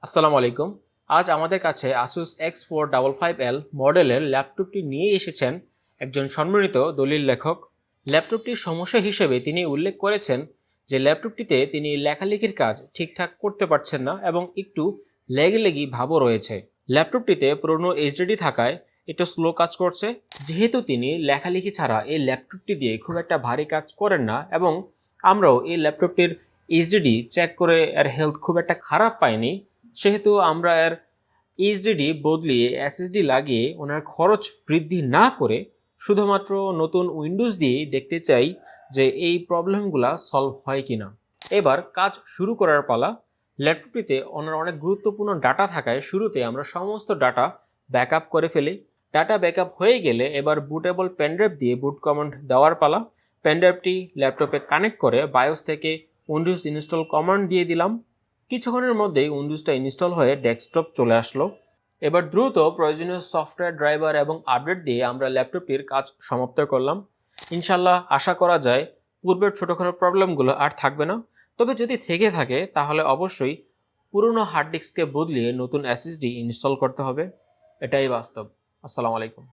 আসসালামু আলাইকুম। আজ আমাদের কাছে Asus X4555L মডেলের ল্যাপটপটি নিয়ে এসেছেন একজন সম্মানিত দলিল লেখক। ল্যাপটপটির সমস্যা হিসেবে তিনি উল্লেখ করেছেন যে ল্যাপটপটিতে তিনি লেখালেখির কাজ ঠিকঠাক করতে পারছেন না এবং একটু লেগি ভাবও রয়েছে। ল্যাপটপটিতে পুরনো এইচডিডি থাকায় একটু স্লো কাজ করছে। যেহেতু তিনি লেখালেখি ছাড়া এই ল্যাপটপটি দিয়ে খুব একটা ভারী কাজ করেন না এবং আমরাও এই ল্যাপটপটির এইচডিডি চেক করে এর হেলথ খুব একটা খারাপ পাইনি, সেহেতু আমরা এর এইচডিডি বদলিয়ে এসএসডি লাগিয়ে ওনার খরচ বৃদ্ধি না করে শুধুমাত্র নতুন উইন্ডোজ দিয়েই দেখতে চাই যে এই প্রবলেমগুলো সলভ হয় কিনা। এবার কাজ শুরু করার পালা। ল্যাপটপটিতে ওনার অনেক গুরুত্বপূর্ণ ডাটা থাকায় শুরুতে আমরা সমস্ত ডাটা ব্যাকআপ করে ফেলি। ডাটা ব্যাকআপ হয়ে গেলে এবার বুটেবল পেনড্রাইভ দিয়ে বুট কমান্ড দেওয়ার পালা। পেনড্রাইভটি ল্যাপটপে কানেক্ট করে বায়োস থেকে উইন্ডোজ ইনস্টল কমান্ড দিয়ে দিলাম। কিছুক্ষণের মধ্যেই উইন্ডোজটা ইনস্টল হয়ে ডেস্কটপ চলে আসলো। এবার দ্রুত প্রয়োজনীয় সফটওয়্যার ড্রাইভার এবং আপডেট দিয়ে আমরা ল্যাপটপটির কাজ সমাপ্ত করলাম। ইনশাল্লাহ আশা করা যায় পূর্বের ছোটোখাটো প্রবলেমগুলো আর থাকবে না। তবে যদি থেকে থাকে তাহলে অবশ্যই পুরনো হার্ড ডিস্ককে বদলিয়ে নতুন এসএসডি ইনস্টল করতে হবে। এটাই বাস্তব। আসসালামু আলাইকুম।